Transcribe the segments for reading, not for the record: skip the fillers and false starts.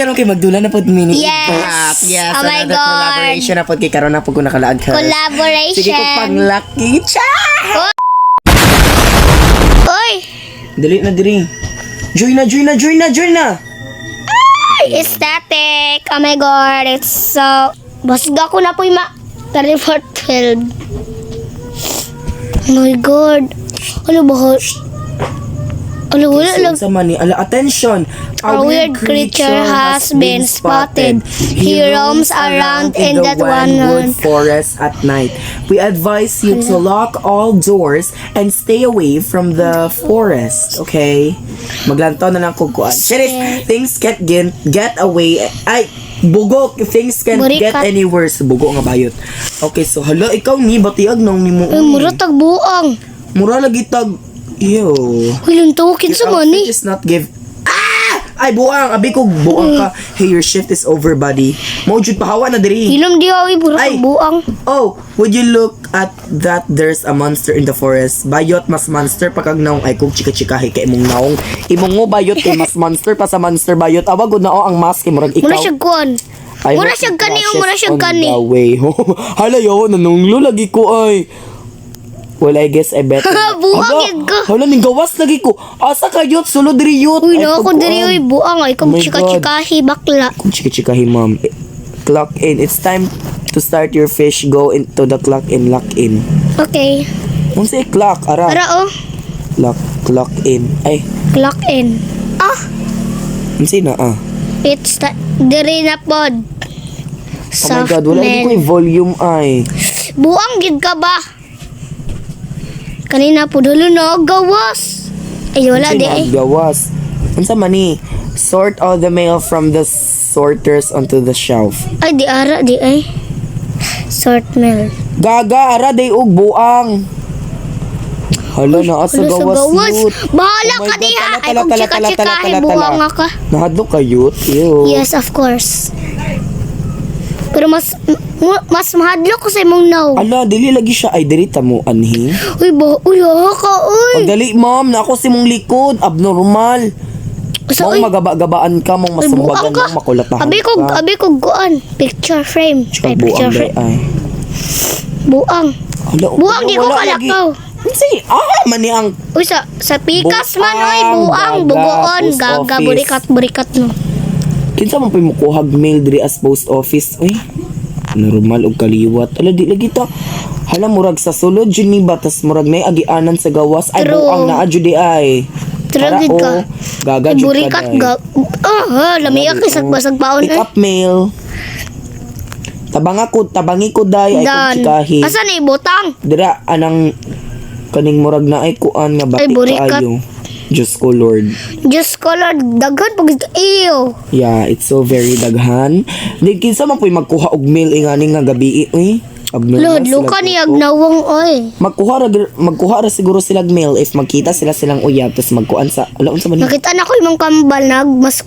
karon kay magdula na pod mini. Yes. Yes. Oh my another God. collaboration na pod kay karon na pod ko nakalaag ka. Collaboration. Sige ko pang lucky cha. Uy! Dali na diri. Join na. Aesthetic. Oh my God. It's so... Basga ko na po yung 3412. Oh my God. Ano ba? Ano, wala lang. Sa mani, attention. A weird creature has been spotted. He roams around in that one wood forest at night. We advise you to lock all doors and stay away from the forest. Okay? Maglantaw na lang kukuan. Sheriff, things get away. Ay, bugo. Things can get any worse. Bugo nga bayot. Okay, so hala, ikaw ni batiag nang nimo. Ay, mura tagbuang. Mura lagi tag. Ew. Walang tuwakin sa money. Just not give. Ay, buang. Abi ko, buang ka. Hey, your shift is over, buddy. Mawjud pahawa na diri. Hilam di ay, mura tagbuang. Oh, would you look at that? There's a monster in the forest. Bayot mas monster pag naong ay kung chika-chikahi kay imong naong. Imong mo bayot kay mas monster pa sa monster bayot. Awag gud na ang mask kay murag ikaw. Mura siya kuan. Mura siya kani, mura siya kani. Hala yo, nanunglo lagi ko ay. Well, I guess I bet. Buang ko. Hala, ning gawas lagi ko. Asa kayot, sulod diri yot. Uy, no, ako diri uy, buang ay kung Oh my chika-chikahi bakla. Kung chika-chikahi, ma'am. Clock in. It's time to start your fish. Go into the clock in, lock in. Okay. Kung say clock, ara. Ara oh. Clock in. Ay, Clock in. kung say na, It's diri na pod. Oh my God, wala ko yung volume, ay. Buang gid ka ba? Kanina po dalo na gawas. Ay wala di ay. Gawas. Unsa man ni? Sort all the mail from the sorters onto the shelf. Ay di ara di ay. Sort mail. Gaga, ara, day og buang. Hala na, asa gawas yut. Bahala ka diha. Ay kung chika-chikahi buang nga ka. Nahadlo kayut. Ew. Yes, of course. Pero mas mahadlo ko sa imong now. Ala, dili lagi siya. Ay, diri mo, anhi. Uy, ka, uy. Pagdali, ma'am, na ako si mong likod. Abnormal. Usa, Mong magaba-gabaan ka, mong masumbagan, mong makulatahan ka. Abi ko guan. Picture frame. Tsaka Ay, buang picture day, frame. ay. Buang. Ala, Buang, di ko wala lagi. kalakaw. Sige, mani ang Uy, sa pikas man, uy, Buang, buang, gaga, bugoon, post gaga, office. burikat no. kinsa man pay mo kuhag mail diri as post office. Uy, normal og kaliwat. Ala, di lagi ta. Hala, murag sa sulod jud ni batas murag nay agianan sa gawas. Ay, True. buang naa jud di ay. Tragid ka. Gaga jud ka. Burikat, lamiyak isag basag paon Pick eh. up mail. Tabangi ko day ay kung chikahi. Asa na ibutang? Dira anang kaning murag na ay kuan nga Ay, batik burikat. kaayo. Diyos ko Lord. Diyos ko Lord, daghan pag iyo. Yeah, it's so very daghan. Di kinsa man po'y magkuha og mail ingani nga gabi eh. Abnormal Lord, sila luka ni tutok. agnawang oy. Magkuha ra siguro sila mail if magkita sila silang uyab tapos magkuan sa ala unsa man. Nakita na ko imong kambal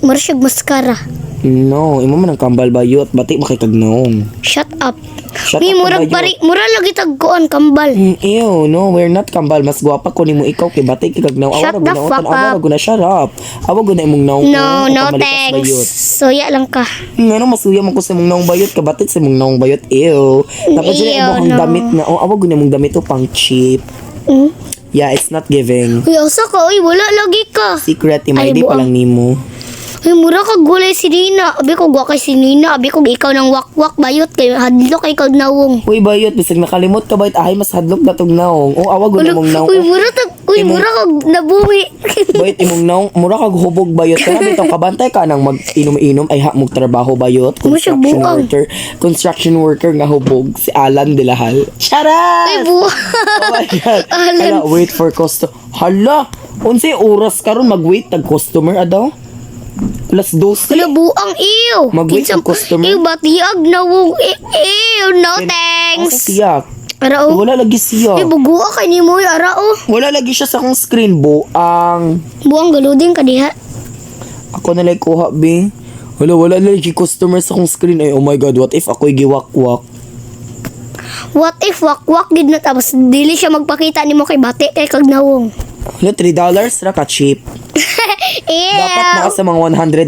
marsyag maskara. No, imo man ang kambal bayot batik makikagnaong. Shut up. Shut Uy, up, murag kabayo. mura lagi tagkuan kambal. Ew, no, we're not kambal. Mas gwapa ko nimo ikaw kay batik kagnaw. Shut the fuck up. Awara guna shut up. Awa guna imong naong. No, thanks. Suya lang ka. Ngano masuya man ko sa imong naong bayot ka batik sa imong naong bayot. Ew. Dapat Ew, sila imong no. damit na. Oh, awa guna imong damit o pang cheap. Mm? Yeah, it's not giving. Uy, asa ka? Uy, wala lagi ka. Secret, Ay, imay di pa buang. lang nimo. Uy, mura ka gulay si Nina. Abi ko gwa kay si Nina. Abi ko ikaw ng wakwak bayot kay hadlo kay ikaw nawong. Uy, bayot, bisag nakalimot ka bayot. Ay, mas hadlok na tong naong. Oh, awa guna imong naong. Uy, mura ka nabuhi. Bayot imong naong, mura kag hubog bayot. Kaya bitaw kabantay ka nang mag-inom-inom ay mog trabaho bayot. Mo siya buang. Construction worker nga hubog si Alan de Lahal. Charas! Uy, buha. Oh my God. Alan. Hala, wait for customer. Hala, unsay oras karon mag-wait tag customer adaw? Alas 12. Wala buang iyo. Mag-wait Kinsang- ang customer. Iyo, batiag nawong. Iyo, no Asa thanks. siya? Arao. Wala lagi siya. Uy, bugua kay ni mo. Arao. Wala lagi siya sa akong screen, buang. Buang galudin ka diha. Ako na lang kuha, be. Wala lagi customer sa akong screen. Ay, oh my God, what if ako'y giwak-wak? What if wakwak gid na tapos dili siya magpakita nimo kay bati kay kag nawong. Wala, $3 ra ka cheap. Dapat na Ew. sa mga $100.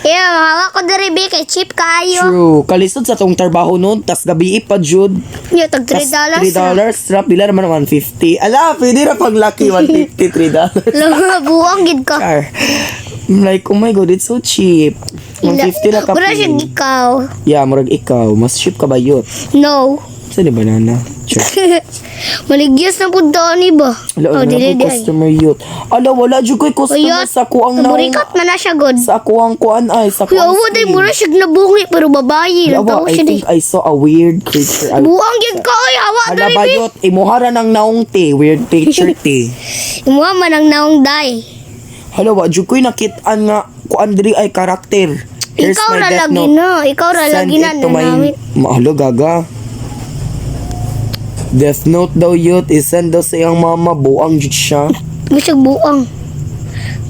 Ew, hawak ko diri be kay cheap kaayo. True. Kalisod sa tong trabaho nun, tas gabi pa jud. Yo, tag $3. Tas $3. Sarap, bila naman 150. Ala, pwede na pag lucky, $153. Lang buang gid ka. Char. I'm like, oh my god, it's so cheap. 150 na ka. Wala siya ikaw. Yeah, murag ikaw. Mas cheap ka ba yun? No. Sa di banana? Sure. Maligyas na po doon ni ba? Ala, dili ko customer youth. Ala, wala jud ko'y customer Uyot. sa kuang na. Murikat man na siya god. Sa kuang kuan ay, sa Kuya, kuang awa day mura siya nabungi pero babayi lang Awa, tao I siya di. think I saw a weird creature. Buang yun ka oy, hawa Hala dali be. bayot, imuhara ng naong te. Weird picture te. Imuha man ang naong day. Hala, wa jud ko'y nakitaan nga kuan diri ay karakter. Here's Ikaw my ra death lagi note. na. Ikaw ra Send lagi na it to my... namin. Mahalo, gaga. Death note daw youth, isend daw sa iyang mama, buang jud siya. Musag buang.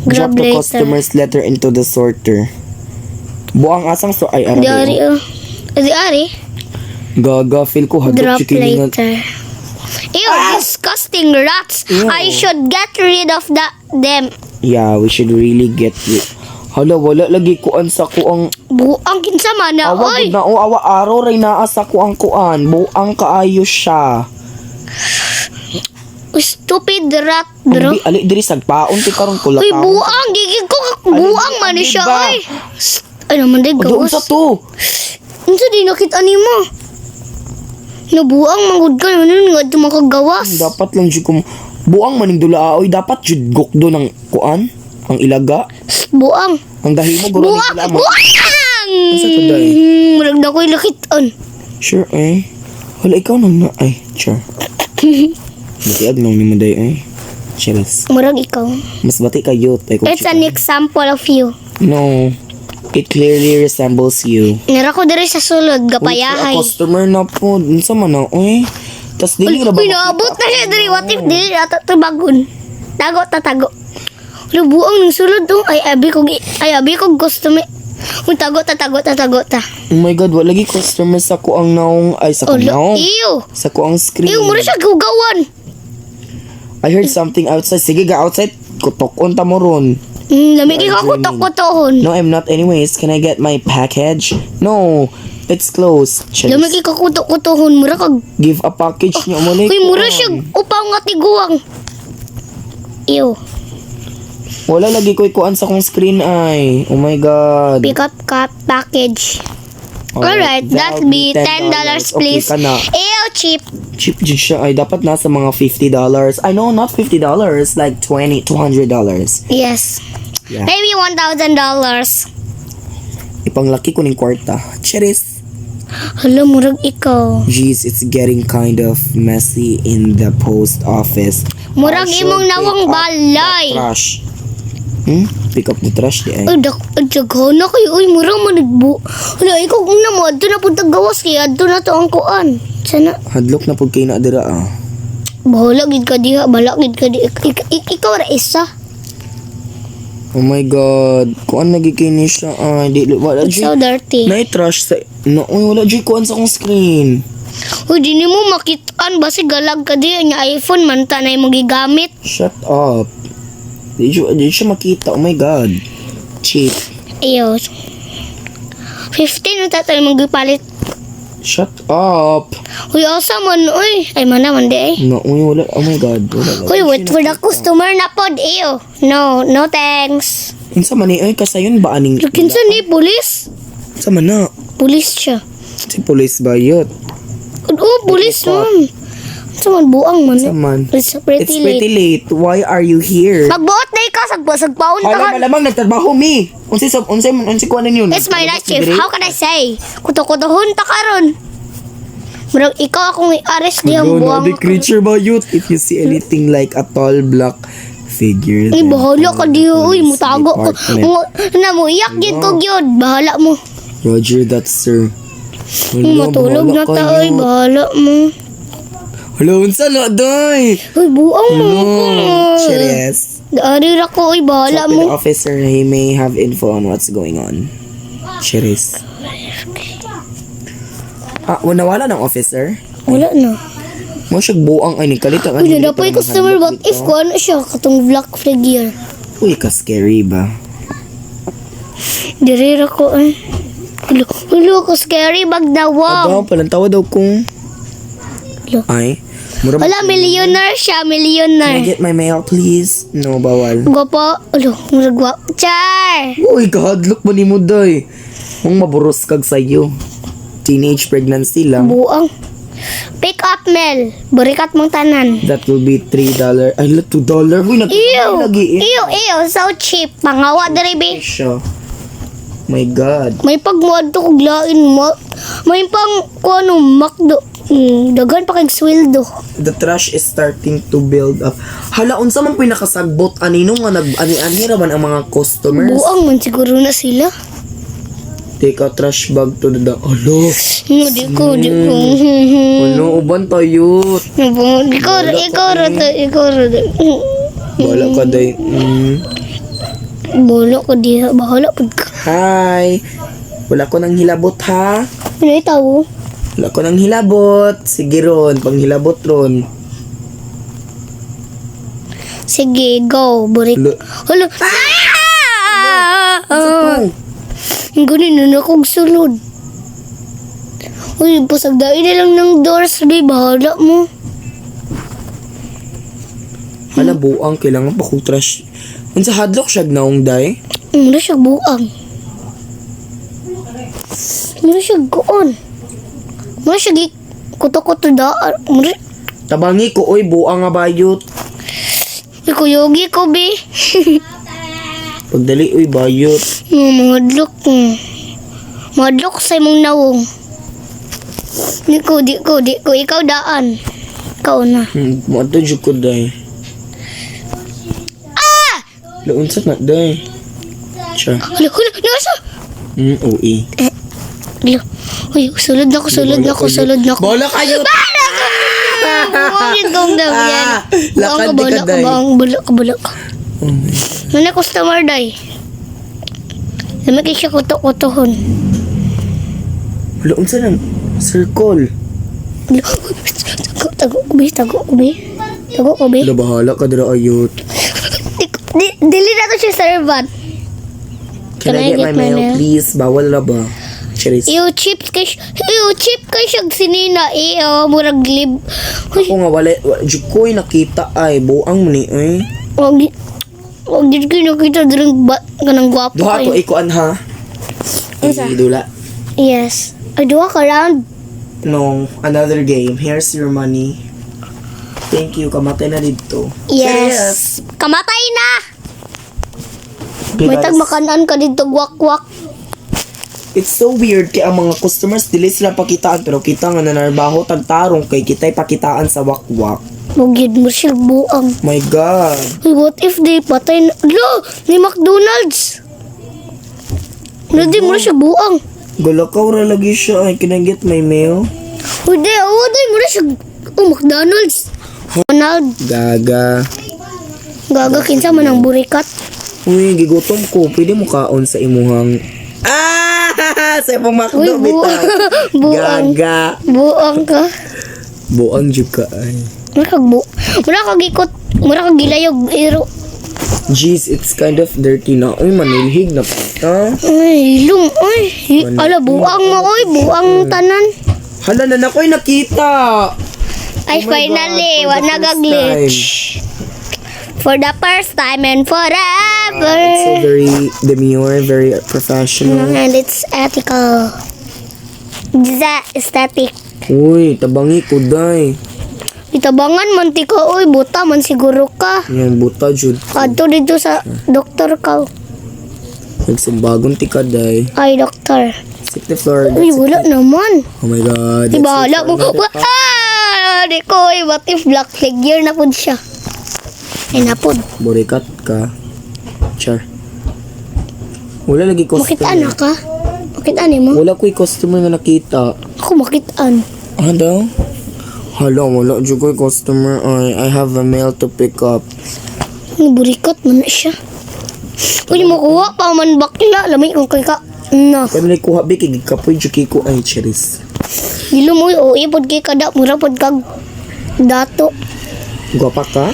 Drop Grab the later. customer's letter into the sorter. Buang asang so ay Di ari arabi. Di ari. Gaga, feel ko hadok Drop si kiningan. later. Ew, disgusting rats. Ew. I should get rid of them. Yeah, we should really get it. Hala, wala lagi kuan sa kuang Buang kinsa man na awa oy. gud na o awa araw ray naa sa kuang kuan. Buang kaayo siya. Stupid rat, bro. Ali diri sagpaon ti karon ko Uy, lakaw. buang. Gigig ko. Buang man ni siya, ba? oy. Ay naman, day, Ano gawas. sa to? Unsa di nakita ni mo? Nabuang, manggod ka. Ano nga ito makagawas? Dapat lang jud kum buang maning dula oy dapat jud gokdo ng kuan ang ilaga. Buang. Ang dahimo guro ni Buang! sila mo. Buang! Asa to, day? Marag na ko'y lakitan. Sure eh. Wala ikaw nang na ay sure. Batiag nang ni mo day eh. Cheers. Marag ikaw. Mas bati ka youth ay kung It's an example of you. No. It clearly resembles you. Nara ko diri sa sulod, Uy, gapayahay. customer na po. Unsa man na oy. Tas dili ra ba? Uy, naabot na siya diri. What if dili ato to bagon? Tago, tatago. Uy, buang ng sulod to. Ay, abi ko customer. Uy, tago, tatago ta. Oh my god, wala lagi customer sa kuang naong ay sa kuang naong. Ew. Sa kuang screen. Ew, mura siya gugawan. I heard something outside. Sige ga outside. Kutok ta mo ron. Lamig ka kutok-kutohon. No, I'm not anyways. Can I get my package? No. It's closed. Lamig ka kutok-kutohon. Mura kag... Give a package niyo mo like. Uy, mura siya upaw nga tiguang. Ew. Wala lagi ko'y kuan sa kong screen ay. Oh my god. Pick up package. Alright, that'll that'll be $10 please. Okay ka na. Ew, cheap. Cheap din siya ay dapat nasa mga $50. I know, not $50, like $200. Yes. Yeah. Maybe $1,000. Ipanglaki ko ning kwarta. Cheers. Hala, murag ikaw. Jeez, it's getting kind of messy in the post office. Murag I should imong pick nawang up balay. the trash. Pick up the trash di ay. Ay, daghan na kayo. Uy, murag managbu. Hala, ikaw kung na mo, adto na po gawas kaya adto na to ang kuan. Sana, Hadlok na pud kay na dira ah. bahala gid ka diha, bahala gid ka di. Ikaw ra isa. Oh my god. Kuan lagi kay ni siya ay di wala It's so jud. dirty. Nay trash sa no, uy, wala jud kuan sa akong screen. Uy, di ni mo makitaan basi galag ka di nya iPhone man ta na mo gigamit. Shut up. Di siya makita. Oh my god. Cheap. Ayo. 15 na tayo magipalit. Shut up. Uy, asa man, uy. Ay, man di eh. No, uy, wala. Oh my god. Wala. Uy, wait for the customer na pod. Ew. No thanks. Insa man ni ay kasayon ba aning Kinsa ni police? Sa man na. Police siya. Si police ba yun? Oh, police man. Sa man buang man. Sa man. It's It's pretty pretty late. late. Why are you here? Magbuot na ka sagpaon ka. Hala malamang nagtrabaho mi. Unsi ko ano yun? It's my night shift. How can I say? Kuto-kutohon ta karon. Murag ikaw akong i-arrest di ang buang. The creature ba yun? If you see anything like a tall black figure. Ay, then bahala ka call the di. Uy, police mutago ko. department. Na mo, iyak gid ko gyud. Bahala mo. Roger that, sir. Hala, Matulog na bahala ta, kayo. oy. Bahala mo. Hala, unsa na, day? Uy, buang mo ko. Cheers. Dari ra ko, oy. Bahala Talk to the mo. officer. He may have info on what's going on. Cheers. Nawala ng officer? Wala na. Mo siya buang ay nagkalita. Uy, nadapoy customer. What if ko ano siya? Katong black figure. Uy, ka-scary ba? Dirira ko eh. Ulo ko scary bag na wow. Aba, palantawa daw kung... Lo. Ay, mura Wala, millionaire siya, Can I millionaire. get my mail, please? No, bawal. Gwapo. Ulo, murag Char! Uy, kahadlok ba ni mo, day? Mong maburos kag sa'yo. Teenage pregnancy lang. Buang. Pick up Mel. Burikat mong tanan. That will be $3. Ay, $2. Uy, Ew! lagi eh. Ew! So cheap. Pangawa dere be. Siya. My God. May pagmuad to kog lain mo. May pang kuano makdo. Dagan pa kag sweldo. The trash is starting to build up. Hala, unsa man pinakasagbot anino nga nag-ani-ani raman ang mga customers. Buang man siguro na sila. Take a trash bag to the Alo. Di ko. Ano, uban tayo. Ikaw ra. Wala ka, day. Bolo ko diha. Bahala pud ka. Hi. Wala ko nang hilabot, ha? Ano itaw? Wala ko nang hilabot. Sige ron, panghilabot ron. Sige, go. Burik. Lo- Hala. Ganun na akong sulod. Uy, pasagdain na lang ng doors, babe. Bahala mo. Hala, buang. Kailangan pa kong trash. Unsa hadlok siya naong, day? Mura siya buang. Mura siya goon. Mura siya kuto-kuto daan. Mura. Tabangi ko, oy, buang nga bayot. Ikuyogi ko, be. Pagdali, oy, bayot. Madlok ko. Madlok sa imong nawong. Di ko. Ikaw daan. Ikaw na. Mato jud ko, day. Ah! Launsa na, day. Siya. Hala, nasa? Ui. Hala. Uy, sulod na ko. Bola kayo! Huwag kong gawin. Lakad di ka, day. Bulak ka. Mana customer, day. Lama kayo siya kuto-kutohon. Wala, unsa nang circle. Tago ko, be. Wala, bahala ka dira ayot. Dili na to siya servant. Can I get my mail, please? Bawal na ba? Cheris. Iyo, cheap kay siya sinina. Iyo, murag lib. Ako nga, wala, jud ko'y nakita ay, buang mo ni, eh. Huwag din kayo nakita dirang ganang gwapo Duha to, kayo. ikuan ha. Isa. Dula. Yes. Ay, duha ka round. No, another game. Here's your money. Thank you, kamatay na dito. Yes. Kamatay na! Okay, May guys. tagmakanan ka dito, gwak-gwak. It's so weird kay ang mga customers dili sila pakitaan pero kita nga nanarbaho tagtarong kay kitay pakitaan sa wakwak. Huwag yun mo siya buang. My God. Ay, what if they patay na? Lo! Ni McDonald's! Hindi mo siya buang. Galakaw ra lagi siya. Ay, can I get my mail? Hindi mo na siya. Oh, McDonald's. Ronald, Gaga. gaga kinsa man ang burikat. Uy, gigutom ko. Pwede mo kaon sa imuhang... Ah! Sa imong Uy, makdo, bitaw. buang. Gaga. Buang ka. Buang jud ka ay. Mura kag ikot. Mura kag gilayog. Iro. Jeez, it's kind of dirty na. Uy, manilhig na pa. Ay, lum. Ay. Ala, buang mo. Ay, buang tanan. Hala na ko'y nakita. Ay, Oh my finally. God, for Wala the first nag-glitch. For the first time and forever. It's so very demure, very professional. And it's ethical. It's aesthetic. Uy, tabangi ko, day. Itabangan man ti ka. Uy, buta man siguro ka. Yung buta, jud. Adto dito sa doktor ka. Nagsumbagon ti ka, day. Ay, doktor. Sit the floor. Uy, That's wala it. naman. Oh my God. Di that's bahala it mo. for another part. Di ko. What if black figure na po siya? Ay, napod. Burikat ka. Char. Wala lagi Makita customer. na ka? Makita ni mo? Wala ko'y customer nga nakita. Ako makitaan. Ah, daw? Hala, wala dyan ko'y customer. I have a mail to pick up. Burikat man na siya. Uy, makuha pa man bakla. Lamay kung kay ka. Na. Kaya may kuha, Bik. Kapoy dyan ko. Ay, cheris. Dilo mo, ipod kay kada. Mura pod kag dato. Gwapa ka?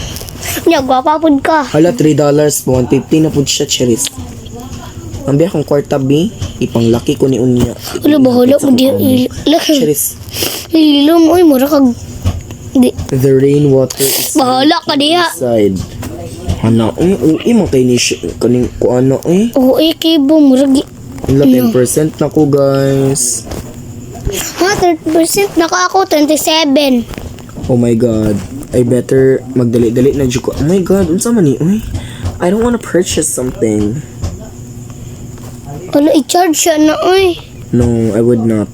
Nya, gwapa pud ka. Hala, $3 po. 150 na po siya, Cheris. Ang biya kong kwarta, B. Ipanglaki ko ni Unya. Wala, bahala mo di. Cheris. Ilom, oy, mura kag... Di. The rainwater is Bahala ka diha. inside. Ano, uy, mga kayo ni kaning ko ano, eh. Oo, kibo, mura gi. Wala, 10% na ko, guys. Ha, 30% naka ako, 27. Oh my God. I better magdali-dali na dyan ko. Oh my God, unsa man ni? Uy, I don't wanna purchase something. Wala, i-charge siya na, oy. No, I would not.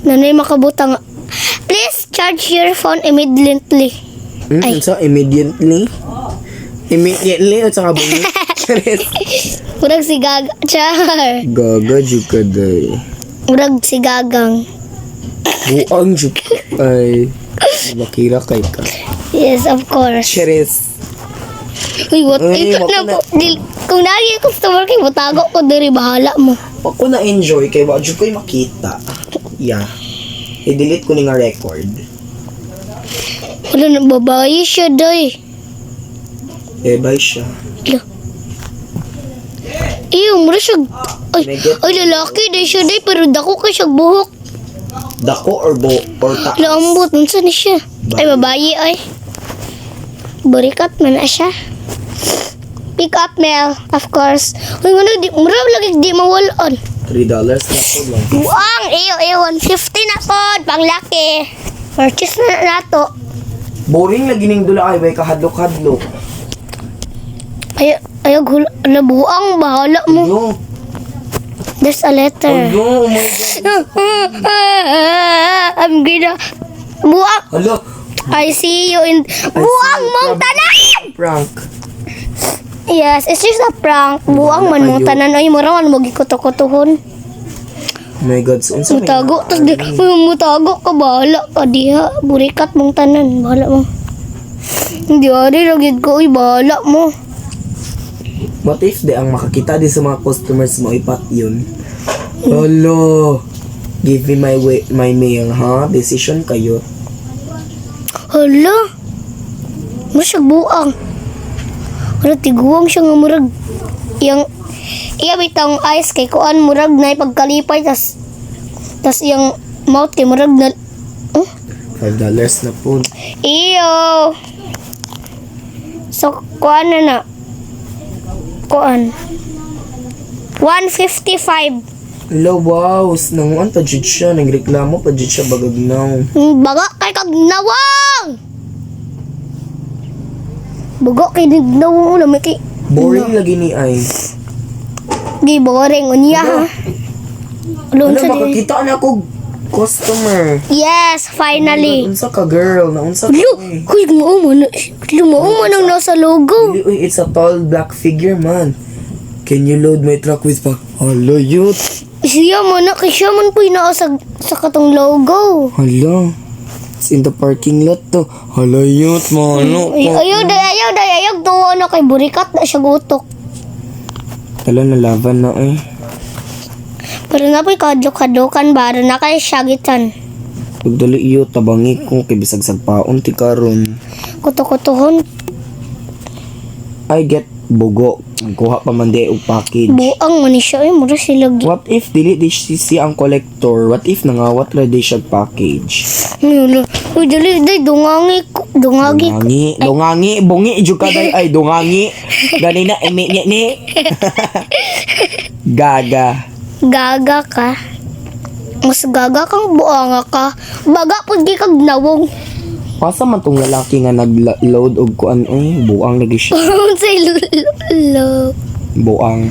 Nanay makabutang. Please charge your phone immediately. Ay. Unsa? Immediately? Immediately? At saka bunyi? Charis. Murag si Gaga. Char. Gaga, jukaday. Murag si Gagang. Buang juk. Ay. Bakira kay ka. Yes, of course. Charis. Uy, what? Uy, Ito na wako po. Kung nari yung customer kayo, matago ko diri, bahala mo. Ako na-enjoy kay wa jud ko'y makita. Yeah. I-delete ko ni nga record. Wala na, babae siya, day. Eh, bye siya. Wala. Mura siya. Ay, lalaki, day siya, day. Pero dako ka siya buhok. Dako or taas? Lambot, unsa ni siya? Ay, babae, ay. Burikat man na siya. Pick up mail, of course. Uy, mura lagi di mawalon. $3 na po lang. Buang, iyo, 150 na po, panglaki. Purchase na nato. Boring lagi ning dula ay bay kahadlok-hadlok. Ayaw, nabuang, bahala mo. Yo. There's a letter. Oh my God. I'm gonna... Buang! Hello. I see you in... Buang mong tanan! Prank. Yes, it's just a prank. Buang man mong tanan. Ay, marawan mo gikuto-kutuhon. Oh my God. So, unsa may Mutago. Tapos di... Mutago ka. Bahala ka diha. Burikat mong tanan. Bahala mo. Hindi ari. Lagid ko. Uy, bahala mo. What if di ang makakita din sa mga customers mo ipat yun? Hello. Give me my mail, ha? Decision kayo. Hala. Mura siya buang. Hala, tiguang siya nga murag. Iya bitang ice kay kuan murag na pagkalipay tas yung mouth kay murag na $5 na po. iyo. So kuan na. Kuan 155. Hello, wow. Nanguan pa dyan siya. Nagreklamo pa dyan siya bagagnaw. Baga kay kagnawang. Baga kay kagnawang ulam kay Boring lagi ni ay. Di boring unya ha. Ano, Unsa di? makakita na ako customer. Yes, finally. Unsa ka girl? Naunsa ka Lu, eh. kuy mauman ang nasa logo. Uy, it's a tall black figure, man. Can you load my truck with pa? Hello, youth. Siya man na, kay siya man po sa katong logo. Hello. It's in the parking lot to. Hello, youth, mano. Ayaw, tuwa na kay burikat na siya gutok. Tala, nalaban na eh. Pero na po'y kadlok-kadlokan ba, na kay syagitan. Pagdali iyo, tabangi ko, kay bisag sagpaon, ti karon. Kuto-kutohon, I get bugo. Kuha pa man di og package. buang man ni siya, mura sila. What if dili di siya ang collector? What if nangawat ra di siya package? Uy, dali, dungagi. Dungangi, bungi, jukaday ay dungangi. Ganina, ni. Gaga. Gaga ka. Mas gaga kang buanga ka. Baga po di kag nawong. Pasa man tong lalaki nga nag-load og kuan buang lagi siya. Say lulo. Buang.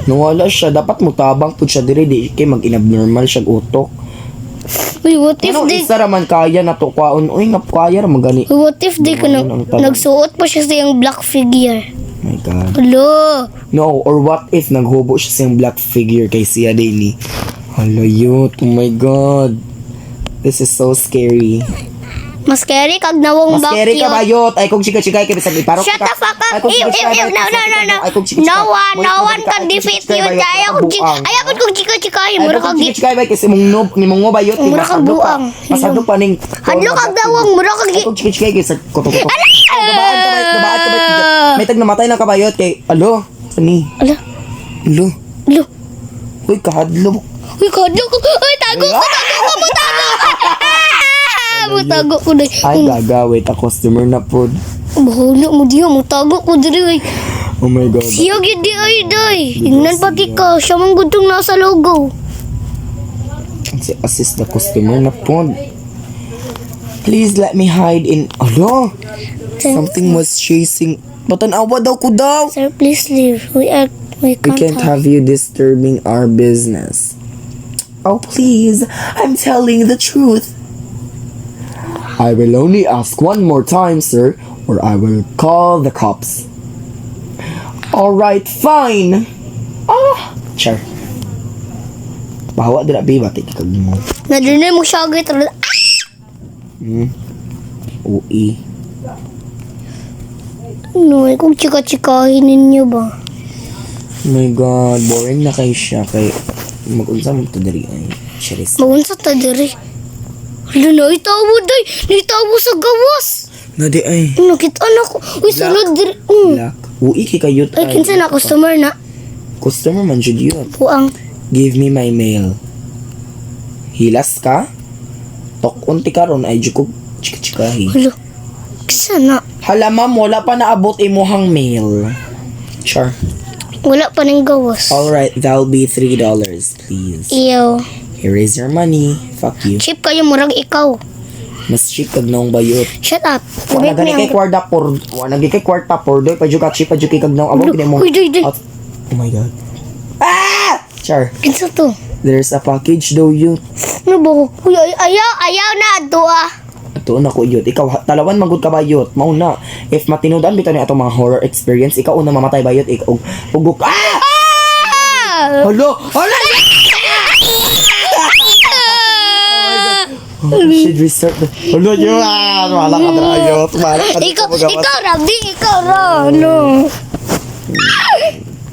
Nung wala siya, dapat mutabang po siya diri di kay mag-inabnormal siya utok. Uy, what if Ano di... isa ra man kaya na to kwaon? Uy, nga kaya ra magani. What if di ka nagsuot pa siya sa yung black figure? My God. Hello. No, or what if naghubo siya sa yung black figure kay siya daily? Hello, youth. Oh my God. This is so scary. Mas scary kag nawong Mas scary ka bakyot. bayot. Ay kung chika-chika kay bisag iparok Shut the fuck up. Ay, kung Ew, chika-chika, ew, ew. No, ay, no, no, no. ay, kung chika-chika. No one, Wait, no kung one chika- can ay, kung defeat chika-chika, you. bayot, Ayaw kong chika. buang. Ayaw kong chika-chika. Ay Mura kung kag chika-chika bay kasi ni mong ngo bayot Mura kag buang. Pasado pa ning. Hadlo kag dawang. Mura kag Ay kung chika-chika kay sa kuto-kuto. Ay gabaan ka bay. May tag namatay na kabayot kay alo. Kani. Ala. Alo. Lo. Uy kahadlo. Uy, kadlo ko. Uy, tago ko. Mutago ko dai. Ay gaga wait a customer na pod. Bahala mo diha. Mutago ko diri. Oh my god. Siya gid di ay day. Ingnan pati ka. Siya man gudtong nasa logo. Si assist the customer na pod. Please let me hide in. Alo. Something was chasing. Batan-awa daw ko daw. Sir, please leave. We We can't have you disturbing our business. Oh, please. I'm telling the truth. I will only ask one more time, sir, or I will call the cops. Alright, fine. Ah, sure. Bahawa dila ba batik kag mo. Nadunay mo siya agad. Ui. No, kung chika-chikahin ninyo ba? Oh my god, boring na kayo siya kay mag-unsa mo to diri ay. Cheris. Maunsa ta diri. Hala na, itawo day. Naitawo sa gawas. Na di ay. Nakita na ko. Uy, sunod diri. Black. Ui kay kayot Ay, kinsa na customer na. Customer man jud yun. Puang. Give me my mail. Hilas ka? Tok unti karon ay jud ko chika-chikahi. Hala. Kisa na. Hala ma'am, wala pa naabot imuhang mail. Sure. Wala pa ng gawas. Alright, that'll be $3, please. Iyo. Here is your money. Fuck you. Cheap kayo, murag ikaw. Mas cheap kag naong bayot. Shut up. Wala Gabit gani kay kwarta por. Wala gani kay kwarta por. Doy pa jud ka cheap pa jud kay kag naong abo gini mo. Uy, doy. Oh my god. Ah! Sure. Kinsa to? There's a package though you. Ano ba? Uy, ayaw na ato ah. Ito na ko yun. Ikaw, talawan magud ka bayot. Mauna. If matinudan bitaw ni atong mga horror experience, ikaw una mamatay bayot. Ikaw, ugok. Ah! Ah! Halo! Hala! Oh, should restart the... Halo, yun! Wala ka na ayot. Wala ka dito magawas. Ikaw, Rabdi. Ikaw, Ra. Ano?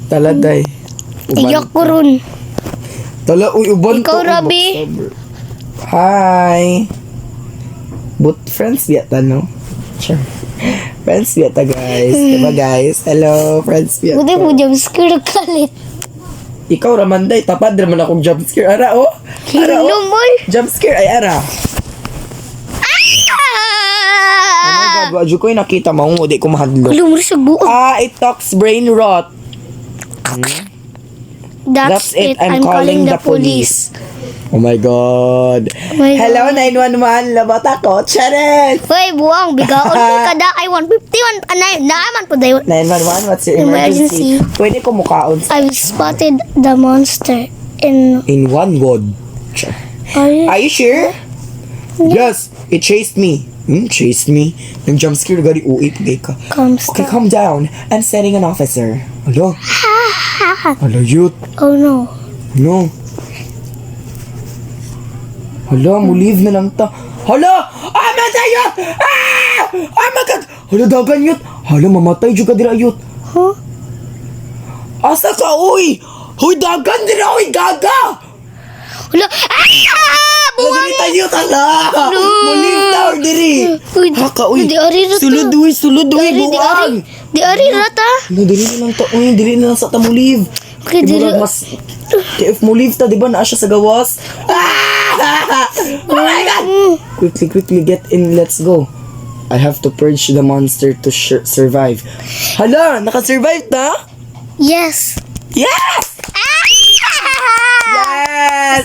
Taladay. Iyak ko ron. Tala, uy, uban Ikaw, ko. Rabi. Hi. But friends yata, no? Sure. Friends yata, guys. Diba, guys? Hello, friends yata. Buti mo jump scare kalit. Ikaw, Ramanday, tapad naman akong jump scare. Ara, oh. Ara, oh. Lumoy. Jump scare, ay, ara. Oh my God, wadyo ko yung nakita mo. Di ko mahadlo. Lumor sa buo. It talks brain rot. That's it. I'm calling the police. Oh my God. my Hello, 911. Labot ako. Charet! Hoy, buwang. Bigaon ko kada ay 151. Anay, naaman po dayo. 911, what's your Emergency. emergency? Pwede ko mukaon sa... I've spotted the monster in... In one word. Sure. Are you sure? Yes, it chased me. Chased me? Nang jump scare gari uwi pagay ka. Okay, calm down. I'm sending an officer. Hello? Hello, youth. Oh no. No. Hala, mo leave na lang ta. Hala! Matay yun! Ah! My God! Hala, dagan yun! Hala, mamatay dyan ka dira yun. Huh? Asa ka, uy! Huy, dagan dira, uy, gaga! Wala. Hala, diri tayo, hala! Mo leave na, or diri! Uy, Haka, uy! di ari rata. Sulod, uy, buwang! Di ari rata. Hala, diri na lang ta, uy, diri na lang sa ta mo leave. Okay, diri. Mas... Kaya if mo leave ta, di ba, naa siya sa gawas? Oh my God! Quickly, get in, let's go. I have to purge the monster to survive. Hala, naka-survive na? Yes. Yes! Yes!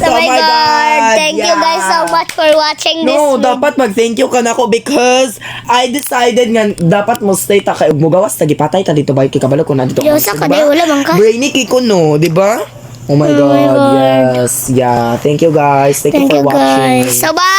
Oh my God. Thank you guys so much for watching this. No, dapat mag-thank you ka na ko because I decided nga dapat mo stay ta kay mo gawas ta gipatay ta dito ba kay kabalo ko na dito. Yosa ka day, wala bang ka? Brainy kay ko no, di ba? Oh my Oh my God, God. yes. Yeah, thank you guys. Thank you Thank for you watching. guys. So bye.